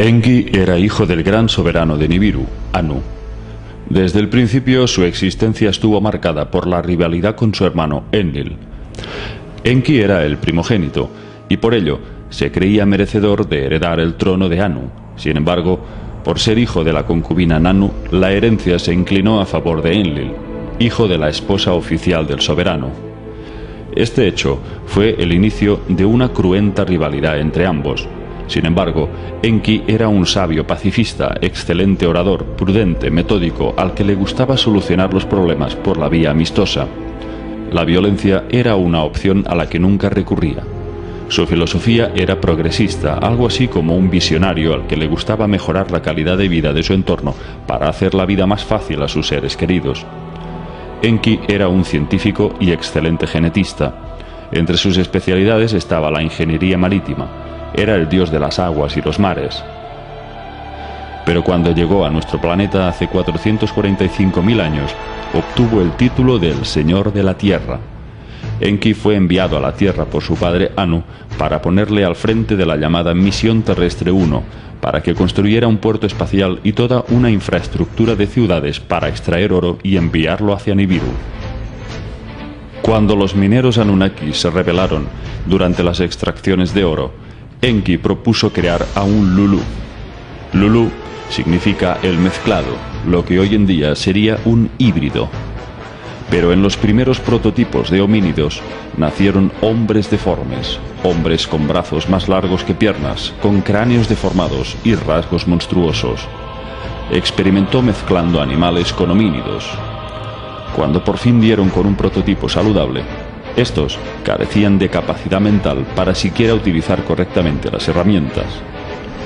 Enki era hijo del gran soberano de Nibiru, Anu. Desde el principio su existencia estuvo marcada por la rivalidad con su hermano Enlil. Enki era el primogénito y por ello se creía merecedor de heredar el trono de Anu. Sin embargo, por ser hijo de la concubina Nanu, la herencia se inclinó a favor de Enlil, hijo de la esposa oficial del soberano. Este hecho fue el inicio de una cruenta rivalidad entre ambos. Sin embargo, Enki era un sabio pacifista, excelente orador, prudente, metódico, al que le gustaba solucionar los problemas por la vía amistosa. La violencia era una opción a la que nunca recurría. Su filosofía era progresista, algo así como un visionario al que le gustaba mejorar la calidad de vida de su entorno para hacer la vida más fácil a sus seres queridos. Enki era un científico y excelente genetista. Entre sus especialidades estaba la ingeniería marítima. Era el dios de las aguas y los mares. Pero cuando llegó a nuestro planeta hace 445.000 años, obtuvo el título del Señor de la Tierra. Enki fue enviado a la Tierra por su padre Anu para ponerle al frente de la llamada Misión Terrestre 1, para que construyera un puerto espacial y toda una infraestructura de ciudades para extraer oro y enviarlo hacia Nibiru. Cuando los mineros Anunnaki se rebelaron durante las extracciones de oro, Enki propuso crear a un Lulu. Lulu significa el mezclado, lo que hoy en día sería un híbrido. Pero en los primeros prototipos de homínidos nacieron hombres deformes, hombres con brazos más largos que piernas, con cráneos deformados y rasgos monstruosos. Experimentó mezclando animales con homínidos. Cuando por fin dieron con un prototipo saludable, estos carecían de capacidad mental para siquiera utilizar correctamente las herramientas.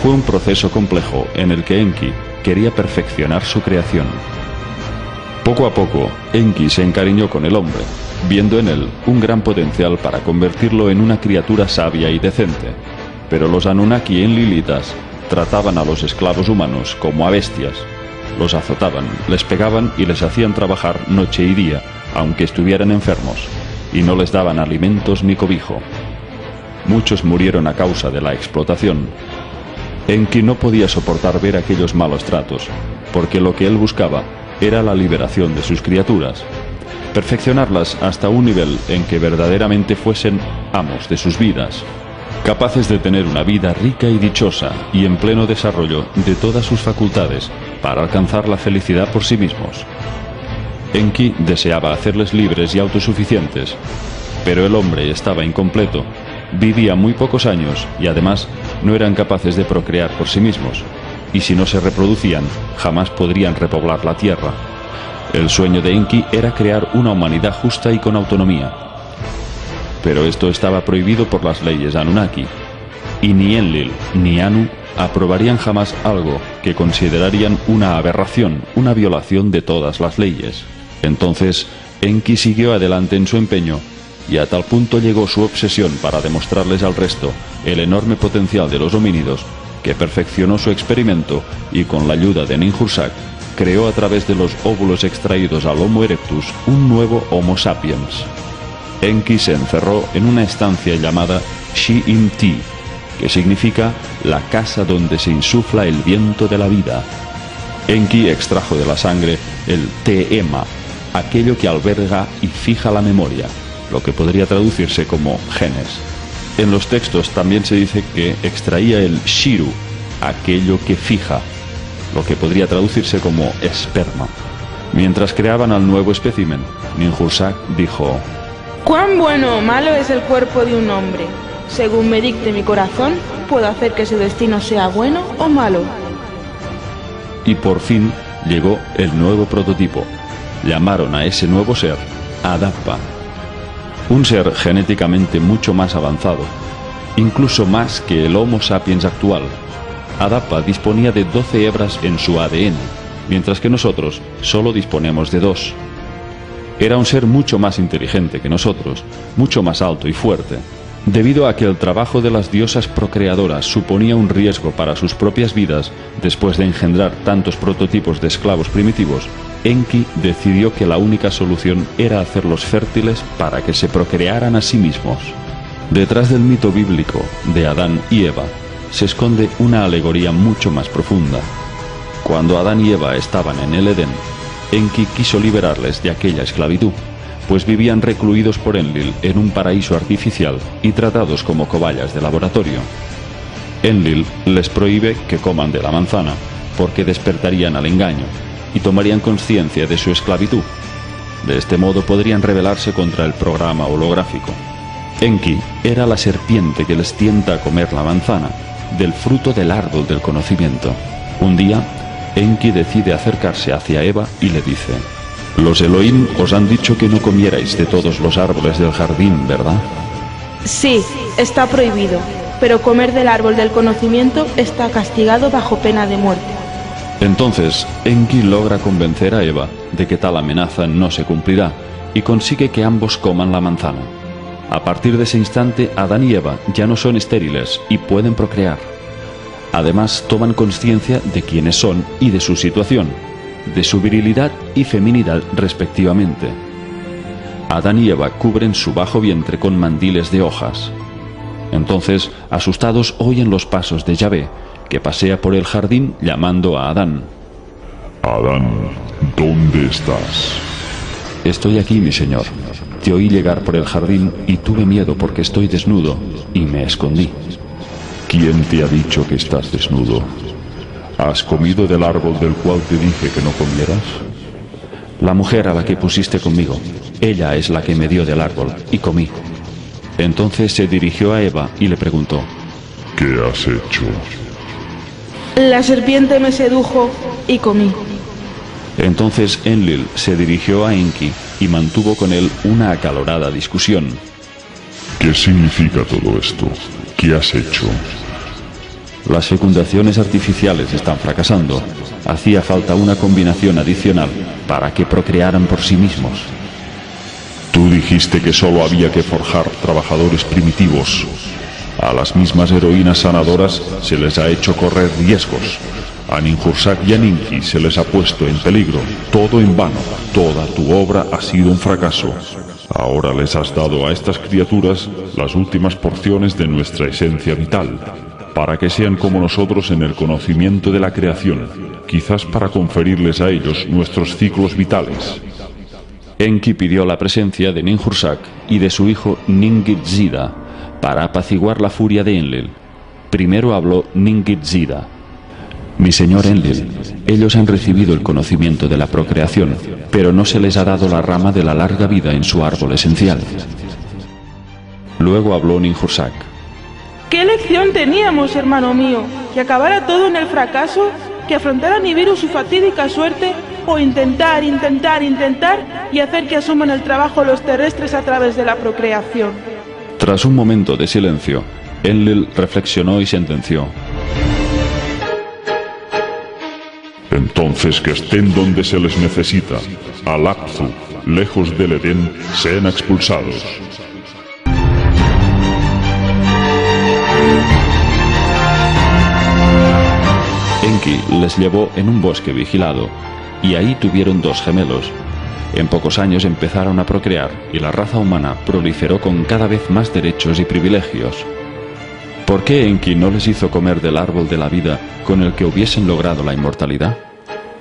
Fue un proceso complejo en el que Enki quería perfeccionar su creación. Poco a poco, Enki se encariñó con el hombre, viendo en él un gran potencial para convertirlo en una criatura sabia y decente. Pero los Anunnaki enlilitas trataban a los esclavos humanos como a bestias. Los azotaban, les pegaban y les hacían trabajar noche y día, aunque estuvieran enfermos, y no les daban alimentos ni cobijo. Muchos murieron a causa de la explotación. Enki no podía soportar ver aquellos malos tratos, porque lo que él buscaba era la liberación de sus criaturas, perfeccionarlas hasta un nivel en que verdaderamente fuesen amos de sus vidas, capaces de tener una vida rica y dichosa y en pleno desarrollo de todas sus facultades para alcanzar la felicidad por sí mismos. Enki deseaba hacerles libres y autosuficientes, pero el hombre estaba incompleto, vivía muy pocos años y además no eran capaces de procrear por sí mismos, y si no se reproducían, jamás podrían repoblar la tierra. El sueño de Enki era crear una humanidad justa y con autonomía. Pero esto estaba prohibido por las leyes Anunnaki, y ni Enlil ni Anu aprobarían jamás algo que considerarían una aberración, una violación de todas las leyes. Entonces, Enki siguió adelante en su empeño, y a tal punto llegó su obsesión para demostrarles al resto el enorme potencial de los homínidos, que perfeccionó su experimento y con la ayuda de Ninhursag creó a través de los óvulos extraídos al Homo erectus un nuevo Homo sapiens. Enki se encerró en una estancia llamada Shi-Im-Ti, que significa la casa donde se insufla el viento de la vida. Enki extrajo de la sangre el Te-Ema, aquello que alberga y fija la memoria, lo que podría traducirse como genes. En los textos también se dice que extraía el Shiru, aquello que fija, lo que podría traducirse como esperma. Mientras creaban al nuevo espécimen, Ninhursag dijo: «Cuán bueno o malo es el cuerpo de un hombre. Según me dicte mi corazón, puedo hacer que su destino sea bueno o malo». Y por fin llegó el nuevo prototipo. Llamaron a ese nuevo ser Adapa. Un ser genéticamente mucho más avanzado, incluso más que el Homo sapiens actual. Adapa disponía de 12 hebras en su ADN, mientras que nosotros solo disponemos de 2. Era un ser mucho más inteligente que nosotros, mucho más alto y fuerte. Debido a que el trabajo de las diosas procreadoras suponía un riesgo para sus propias vidas después de engendrar tantos prototipos de esclavos primitivos, Enki decidió que la única solución era hacerlos fértiles para que se procrearan a sí mismos. Detrás del mito bíblico de Adán y Eva se esconde una alegoría mucho más profunda. Cuando Adán y Eva estaban en el Edén, Enki quiso liberarles de aquella esclavitud, pues vivían recluidos por Enlil en un paraíso artificial y tratados como cobayas de laboratorio. Enlil les prohíbe que coman de la manzana, porque despertarían al engaño y tomarían conciencia de su esclavitud. De este modo podrían rebelarse contra el programa holográfico. Enki era la serpiente que les tienta a comer la manzana, del fruto del árbol del conocimiento. Un día, Enki decide acercarse hacia Eva y le dice: «Los Elohim os han dicho que no comierais de todos los árboles del jardín, ¿verdad?» Sí, está prohibido, pero comer del árbol del conocimiento está castigado bajo pena de muerte. Entonces, Enki logra convencer a Eva de que tal amenaza no se cumplirá y consigue que ambos coman la manzana. A partir de ese instante, Adán y Eva ya no son estériles y pueden procrear. Además, toman conciencia de quiénes son y de su situación, de su virilidad y feminidad respectivamente. Adán y Eva cubren su bajo vientre con mandiles de hojas. Entonces, asustados, oyen los pasos de Yahvé, que pasea por el jardín llamando a Adán. Adán, ¿dónde estás? Estoy aquí, mi señor. Te oí llegar por el jardín y tuve miedo porque estoy desnudo y me escondí. ¿Quién te ha dicho que estás desnudo? ¿Has comido del árbol del cual te dije que no comieras? La mujer a la que pusiste conmigo, ella es la que me dio del árbol y comí. Entonces se dirigió a Eva y le preguntó: ¿Qué has hecho? La serpiente me sedujo y comí. Entonces Enlil se dirigió a Enki y mantuvo con él una acalorada discusión. ¿Qué significa todo esto? ¿Qué has hecho? Las fecundaciones artificiales están fracasando. Hacía falta una combinación adicional para que procrearan por sí mismos. Tú dijiste que solo había que forjar trabajadores primitivos. A las mismas heroínas sanadoras se les ha hecho correr riesgos. A Ninhursag y a Ninki se les ha puesto en peligro. Todo en vano. Toda tu obra ha sido un fracaso. Ahora les has dado a estas criaturas las últimas porciones de nuestra esencia vital, para que sean como nosotros en el conocimiento de la creación, quizás para conferirles a ellos nuestros ciclos vitales. Enki pidió la presencia de Ninhursag y de su hijo Ningitzida para apaciguar la furia de Enlil. Primero habló Ningitzida. Mi señor Enlil, ellos han recibido el conocimiento de la procreación, pero no se les ha dado la rama de la larga vida en su árbol esencial. Luego habló Ninhursag. ¿Qué lección teníamos, hermano mío? ¿Que acabara todo en el fracaso? ¿Que afrontara Nibiru su fatídica suerte? ¿O intentar y hacer que asuman el trabajo los terrestres a través de la procreación? Tras un momento de silencio, Enlil reflexionó y sentenció. Entonces que estén donde se les necesita. Al Apzu, lejos del Edén, sean expulsados. Enki les llevó en un bosque vigilado, y ahí tuvieron 2 gemelos. En pocos años empezaron a procrear, y la raza humana proliferó con cada vez más derechos y privilegios. ¿Por qué Enki no les hizo comer del árbol de la vida con el que hubiesen logrado la inmortalidad?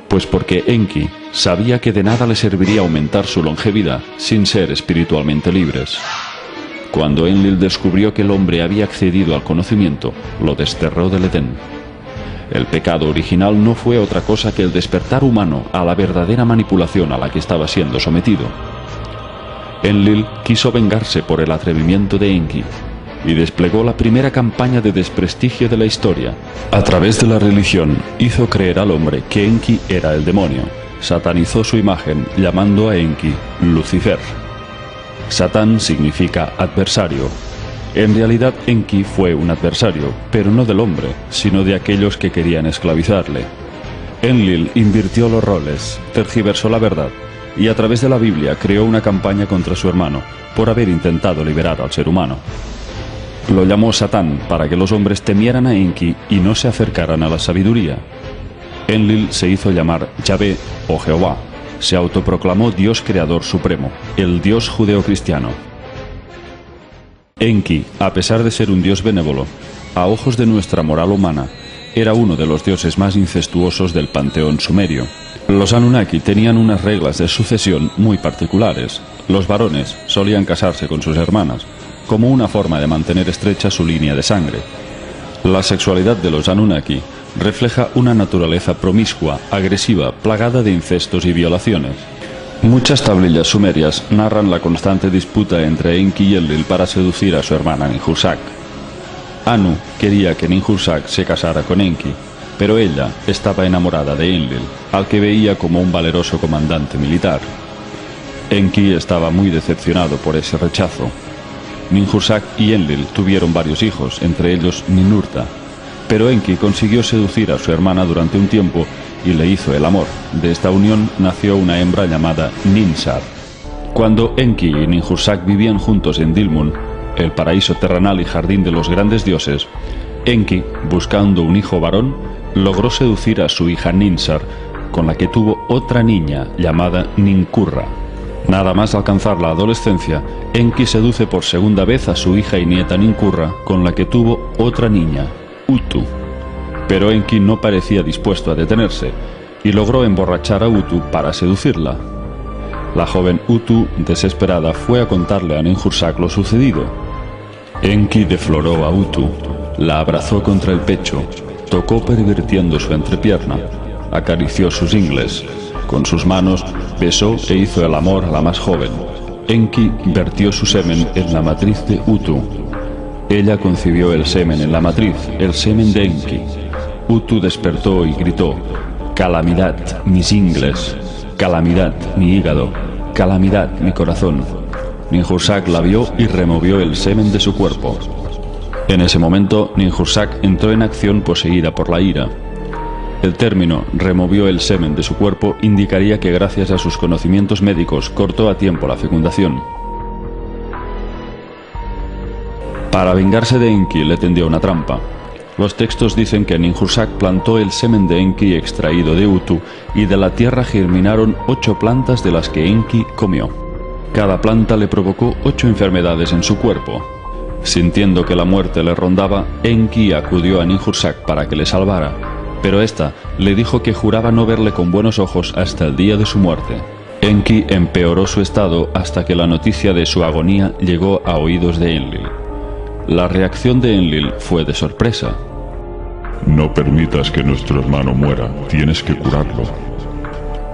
Pues porque Enki sabía que de nada les serviría aumentar su longevidad sin ser espiritualmente libres. Cuando Enlil descubrió que el hombre había accedido al conocimiento, lo desterró del Edén. El pecado original no fue otra cosa que el despertar humano a la verdadera manipulación a la que estaba siendo sometido. Enlil quiso vengarse por el atrevimiento de Enki y desplegó la primera campaña de desprestigio de la historia. A través de la religión hizo creer al hombre que Enki era el demonio. Satanizó su imagen llamando a Enki Lucifer. Satán significa adversario. En realidad Enki fue un adversario, pero no del hombre, sino de aquellos que querían esclavizarle. Enlil invirtió los roles, tergiversó la verdad, y a través de la Biblia creó una campaña contra su hermano por haber intentado liberar al ser humano. Lo llamó Satán para que los hombres temieran a Enki y no se acercaran a la sabiduría. Enlil se hizo llamar Yahvé o Jehová. Se autoproclamó Dios creador supremo, el Dios judeocristiano. Enki, a pesar de ser un dios benévolo, a ojos de nuestra moral humana, era uno de los dioses más incestuosos del panteón sumerio. Los Anunnaki tenían unas reglas de sucesión muy particulares. Los varones solían casarse con sus hermanas, como una forma de mantener estrecha su línea de sangre. La sexualidad de los Anunnaki refleja una naturaleza promiscua, agresiva, plagada de incestos y violaciones. Muchas tablillas sumerias narran la constante disputa entre Enki y Enlil para seducir a su hermana Ninhursag. Anu quería que Ninhursag se casara con Enki, pero ella estaba enamorada de Enlil, al que veía como un valeroso comandante militar. Enki estaba muy decepcionado por ese rechazo. Ninhursag y Enlil tuvieron varios hijos, entre ellos Ninurta, pero Enki consiguió seducir a su hermana durante un tiempo y le hizo el amor. De esta unión nació una hembra llamada Ninsar. Cuando Enki y Ninhursag vivían juntos en Dilmun, el paraíso terrenal y jardín de los grandes dioses, Enki, buscando un hijo varón, logró seducir a su hija Ninsar, con la que tuvo otra niña llamada Ninkurra. Nada más alcanzar la adolescencia, Enki seduce por segunda vez a su hija y nieta Ninkurra, con la que tuvo otra niña, Utu. Pero Enki no parecía dispuesto a detenerse, y logró emborrachar a Utu para seducirla. La joven Utu, desesperada, fue a contarle a Ninhursag lo sucedido. Enki defloró a Utu, la abrazó contra el pecho, tocó pervirtiendo su entrepierna, acarició sus ingles. Con sus manos besó e hizo el amor a la más joven. Enki vertió su semen en la matriz de Utu. Ella concibió el semen en la matriz, el semen de Enki. Utu despertó y gritó: «Calamidad, mis ingles! Calamidad, mi hígado! Calamidad, mi corazón!». Ninhursag la vio y removió el semen de su cuerpo. En ese momento, Ninhursag entró en acción poseída por la ira. El término «removió el semen de su cuerpo» indicaría que gracias a sus conocimientos médicos cortó a tiempo la fecundación. Para vengarse de Enki le tendió una trampa. Los textos dicen que Ninhursag plantó el semen de Enki extraído de Utu y de la tierra germinaron 8 plantas de las que Enki comió. Cada planta le provocó 8 enfermedades en su cuerpo. Sintiendo que la muerte le rondaba, Enki acudió a Ninhursag para que le salvara, pero ésta le dijo que juraba no verle con buenos ojos hasta el día de su muerte. Enki empeoró su estado hasta que la noticia de su agonía llegó a oídos de Enlil. La reacción de Enlil fue de sorpresa. «No permitas que nuestro hermano muera, tienes que curarlo».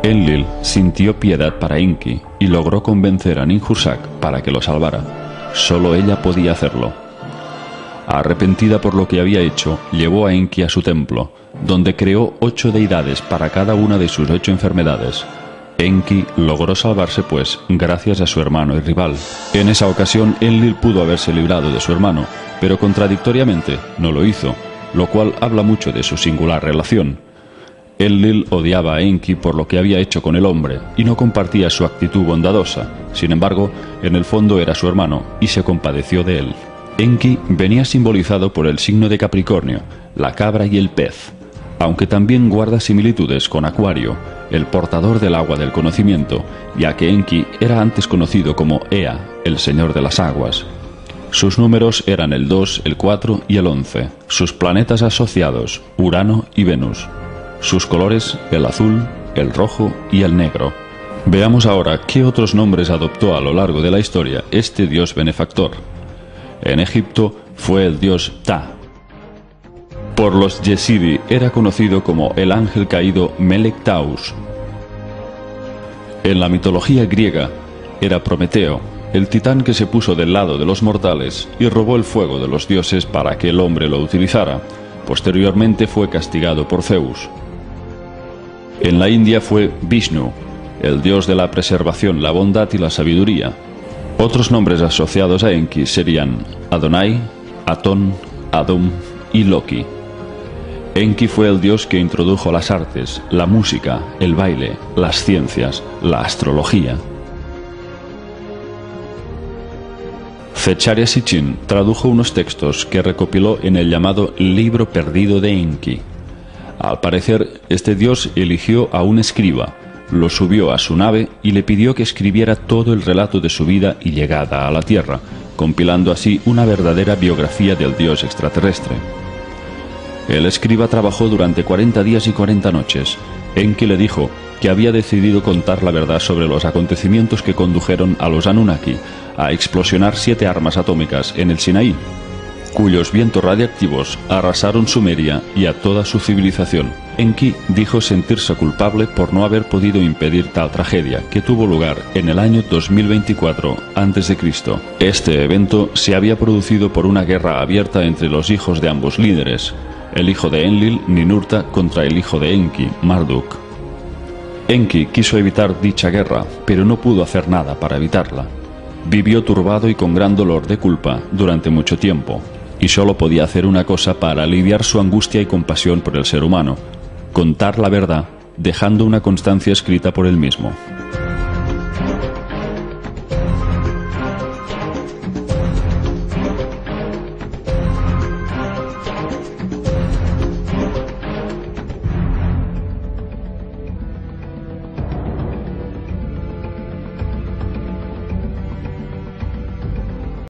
Enlil sintió piedad para Enki y logró convencer a Ninhursag para que lo salvara. Solo ella podía hacerlo. Arrepentida por lo que había hecho, llevó a Enki a su templo, donde creó 8 deidades para cada una de sus 8 enfermedades. Enki logró salvarse pues gracias a su hermano y rival. En esa ocasión Enlil pudo haberse librado de su hermano, pero contradictoriamente no lo hizo, lo cual habla mucho de su singular relación. Enlil odiaba a Enki por lo que había hecho con el hombre y no compartía su actitud bondadosa. Sin embargo, en el fondo era su hermano y se compadeció de él. Enki venía simbolizado por el signo de Capricornio, la cabra y el pez, aunque también guarda similitudes con Acuario, el portador del agua del conocimiento, ya que Enki era antes conocido como Ea, el señor de las aguas. Sus números eran el 2, el 4 y el 11. Sus planetas asociados, Urano y Venus. Sus colores, el azul, el rojo y el negro. Veamos ahora qué otros nombres adoptó a lo largo de la historia este dios benefactor. En Egipto fue el dios Ta. Por los Yezidi era conocido como el ángel caído Melek Taus. En la mitología griega era Prometeo, el titán que se puso del lado de los mortales y robó el fuego de los dioses para que el hombre lo utilizara. Posteriormente fue castigado por Zeus. En la India fue Vishnu, el dios de la preservación, la bondad y la sabiduría. Otros nombres asociados a Enki serían Adonai, Atón, Adum y Loki. Enki fue el dios que introdujo las artes, la música, el baile, las ciencias, la astrología. Zecharia Sitchin tradujo unos textos que recopiló en el llamado Libro Perdido de Enki. Al parecer, este dios eligió a un escriba, lo subió a su nave y le pidió que escribiera todo el relato de su vida y llegada a la Tierra, compilando así una verdadera biografía del dios extraterrestre. El escriba trabajó durante 40 días y 40 noches. Enki le dijo que había decidido contar la verdad sobre los acontecimientos que condujeron a los Anunnaki a explosionar 7 armas atómicas en el Sinaí, cuyos vientos radiactivos arrasaron Sumeria y a toda su civilización. Enki dijo sentirse culpable por no haber podido impedir tal tragedia, que tuvo lugar en el año 2024 a.C. Este evento se había producido por una guerra abierta entre los hijos de ambos líderes, el hijo de Enlil, Ninurta, contra el hijo de Enki, Marduk. Enki quiso evitar dicha guerra, pero no pudo hacer nada para evitarla. Vivió turbado y con gran dolor de culpa durante mucho tiempo, y solo podía hacer una cosa para aliviar su angustia y compasión por el ser humano: contar la verdad, dejando una constancia escrita por él mismo.